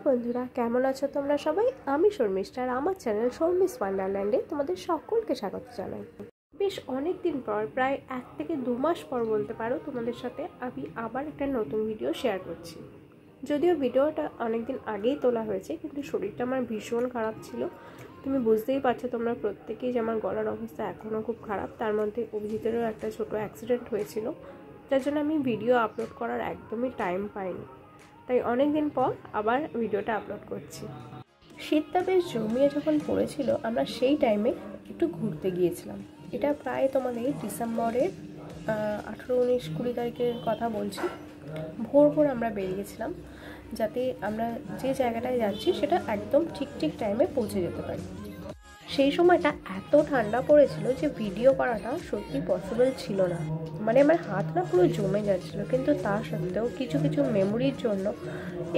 বন্ধুরা, কেমন আছো তোমরা সবাই? আমি শর্মিষ্ঠা আর আমার চ্যানেল শর্মিস ওয়ান্ডারল্যান্ডে তোমাদের সকলকে স্বাগত জানাই। বেশ অনেক দিন পর, প্রায় 1 থেকে 2 মাস পর বলতে পারো, তোমাদের সাথে আমি আবার একটা নতুন ভিডিও শেয়ার করছি। যদিও ভিডিওটা অনেকদিন আগেই তোলা হয়েছে, কিন্তু শরীরটা আমার ভীষণ খারাপ ছিল। তুমি বুঝতেই পারছো তোমরা প্রত্যেকেই যে আমার গলার অবস্থা এখনও খুব খারাপ। তার মধ্যে অভিজিতেরও একটা ছোটো অ্যাক্সিডেন্ট হয়েছিল, যার জন্য আমি ভিডিও আপলোড করার একদমই টাইম পাইনি। তাই অনেক দিন পর আবার ভিডিওটা আপলোড করছি। শীতটা বেশ জমিয়ে যখন পড়েছিল, আমরা সেই টাইমে একটু ঘুরতে গিয়েছিলাম। এটা প্রায় তোমাদের ডিসেম্বরের 18, 19, 20 তারিখের কথা বলছি। ভোর ভোর আমরা বেরিয়েছিলাম, যাতে আমরা যে জায়গাটায় যাচ্ছি সেটা একদম ঠিক টাইমে পৌঁছে যেতে পারি। সেই সময়টা এত ঠান্ডা পড়েছিল যে ভিডিও করাটা সত্যি পসিবল ছিল না। মানে আমার হাতটা পুরো জমে যাচ্ছিল, কিন্তু তা সত্ত্বেও কিছু মেমোরির জন্য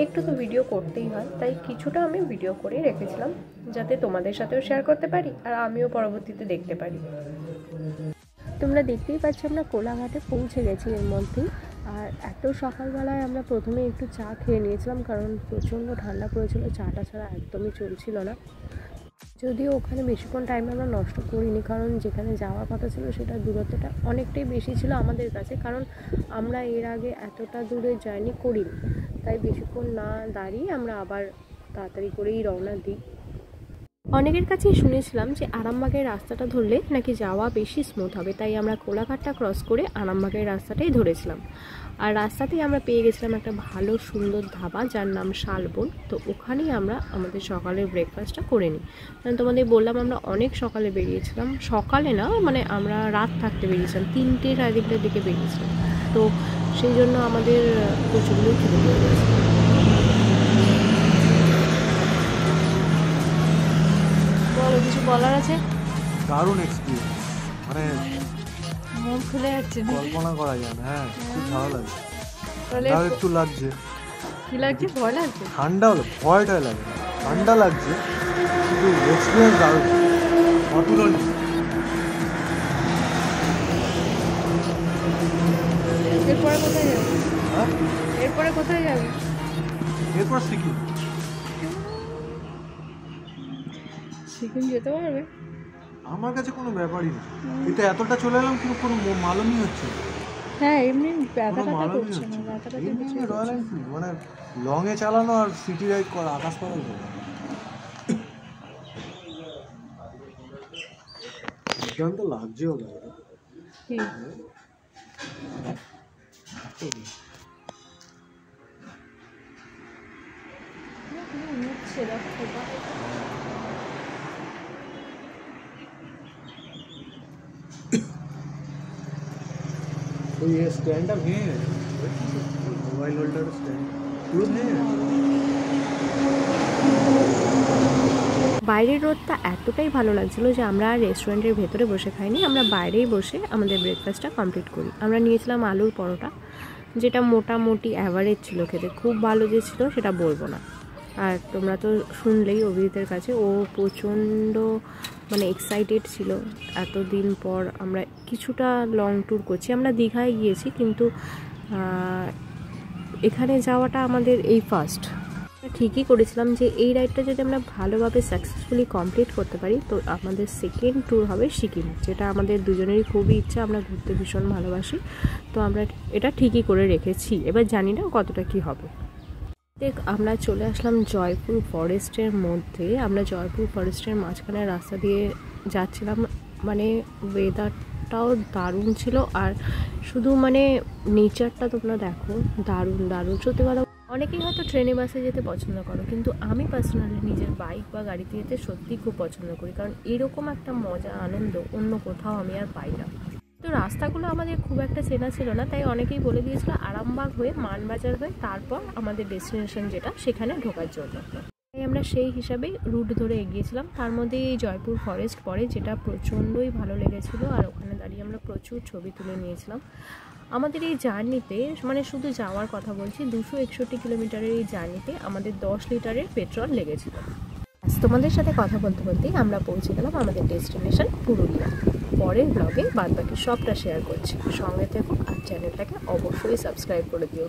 একটু তো ভিডিও করতেই হয়। তাই কিছুটা আমি ভিডিও করে রেখেছিলাম, যাতে তোমাদের সাথেও শেয়ার করতে পারি আর আমিও পরবর্তীতে দেখতে পারি। তোমরা দেখতেই পাচ্ছ আমরা কোলাঘাটে পৌঁছে গেছি এর মধ্যেই। আর এত সকালবেলায় আমরা প্রথমে একটু চা খেয়ে নিয়েছিলাম, কারণ প্রচণ্ড ঠান্ডা পড়েছিল। চাটা ছাড়া একদমই চলছিল না। যদিও ওখানে বেশিক্ষণ টাইম আমরা নষ্ট করিনি, কারণ যেখানে যাওয়ার কথা ছিল সেটা দূরত্বটা অনেকটাই বেশি ছিল আমাদের কাছে, কারণ আমরা এর আগে এতটা দূরে জার্নি করিনি। তাই বেশিক্ষণ না দাঁড়িয়ে আমরা আবার তাড়াতাড়ি করেই রওনা দিই। অনেকের কাছেই শুনেছিলাম যে আরামবাগের রাস্তাটা ধরলে নাকি যাওয়া বেশি স্মুথ হবে, তাই আমরা কোলাঘাটটা ক্রস করে আরামবাগের রাস্তাটাই ধরেছিলাম। আর রাস্তাতেই আমরা পেয়ে গেছিলাম একটা ভালো সুন্দর ধাবা, যার নাম শালবন। তো ওখানেই আমরা আমাদের সকালের ব্রেকফাস্টটা করে নিই। কারণ তোমাদের বললাম আমরা অনেক সকালে বেরিয়েছিলাম। সকালে না, মানে আমরা রাত থাকতে বেরিয়েছিলাম, 3টে 4:30টার দিকে বেরিয়েছিলাম। তো সেই জন্য আমাদের প্রচণ্ডই খেতে পেয়ে গেছে। কিছু বলার আছে? দারুণ এক্সপিরিয়েন্স, মানে মন খুলে যাচ্ছে, কল্পনা করা যায় না। হ্যাঁ, খুব ভালো লাগছে। ঠান্ডাও একটু লাগছে। কি লাগছে? ভয় লাগছে? ঠান্ডা হলো, ভয়টা লাগে না, ঠান্ডা লাগছে, কিন্তু এক্সপিরিয়েন্স দারুণ, অতুলনীয়। এরপরে কোথায় যাবে? হ্যাঁ, এরপরে কোথায় যাবে? এরপর সিকিম। সিকিম যেতে পারবে? আমার কাছে কোনো ব্যাপারই না। এটা এতটা চলে এলাম, কিন্তু কোনো মালুমই হচ্ছে না। হ্যাঁ, এমনি ব্যথাটা করছে না, ব্যথাটা এমনি রয়্যাল এনফিল্ড মানে লংয়ে চালানো আর সিটি রাইড করা আকাশ পাতাল যাবে। দুর্দান্ত লাগছেও দাদা। तो ये स्टैंड अप है, मोबाइल होल्डर स्टैंड पूरा है। বাইরের রোদটা এতটাই ভালো লাগছিল যে আমরা আর রেস্টুরেন্টের ভেতরে বসে খাইনি, আমরা বাইরেই বসে আমাদের ব্রেকফাস্টটা কমপ্লিট করি। আমরা নিয়েছিলাম আলুর পরোটা, যেটা মোটামুটি অ্যাভারেজ ছিল খেতে, খুব ভালো যে ছিল সেটা বলবো না। আর তোমরা তো শুনলেই অভিজিতের কাছে, ও প্রচণ্ড মানে এক্সাইটেড ছিল। এতদিন পর আমরা কিছুটা লং ট্যুর করছি। আমরা দীঘায় গিয়েছি, কিন্তু এখানে যাওয়াটা আমাদের এই ফার্স্ট। ঠিকই করেছিলাম যে এই রাইডটা যদি আমরা ভালোভাবে সাকসেসফুলি কমপ্লিট করতে পারি, তো আমাদের সেকেন্ড ট্যুর হবে সিকিম, যেটা আমাদের দুজনেরই খুবই ইচ্ছা। আমরা ঘুরতে ভীষণ ভালোবাসি, তো আমরা এটা ঠিকই করে রেখেছি। এবার জানি না কতটা কি হবে। দেখ, আমরা চলে আসলাম জয়পুর ফরেস্টের মধ্যে। আমরা জয়পুর ফরেস্টের মাঝখানে রাস্তা দিয়ে যাচ্ছিলাম। মানে ওয়েদারটাও দারুণ ছিল, আর শুধু মানে নেচারটা তোমরা দেখো, দারুণ সত্যি কথা। অনেকেই হয়তো ট্রেনে বাসে যেতে পছন্দ করো, কিন্তু আমি পার্সোনালি নিজের বাইক বা গাড়িতে যেতে সত্যিই খুব পছন্দ করি, কারণ এরকম একটা মজা আনন্দ অন্য কোথাও আমি আর পাই না। তো রাস্তাগুলো আমাদের খুব একটা চেনা ছিল না, তাই অনেকেই বলে দিয়েছিল আরামবাগ হয়ে মানবাজার হয়ে তারপর আমাদের ডেস্টিনেশন যেটা, সেখানে ঢোকার জন্য। তাই আমরা সেই হিসাবেই রুট ধরে এগিয়েছিলাম। তার মধ্যে এই জয়পুর ফরেস্ট পড়ে, যেটা প্রচণ্ডই ভালো লেগেছিল, আর ওখানে দাঁড়িয়ে আমরা প্রচুর ছবি তুলে নিয়েছিলাম। আমাদের এই জার্নিতে, মানে শুধু যাওয়ার কথা বলছি, 261 কিলোমিটারের এই জার্নিতে আমাদের 10 লিটারের পেট্রোল লেগেছিল। তোমাদের সাথে কথা বলতে বলতেই আমরা পৌঁছে গেলাম আমাদের ডেস্টিনেশন পুরুলিয়া। পরের ব্লগে বাদবাকি সবটা শেয়ার করছি, সঙ্গে থেকো আর চ্যানেলটাকে অবশ্যই সাবস্ক্রাইব করে দিও।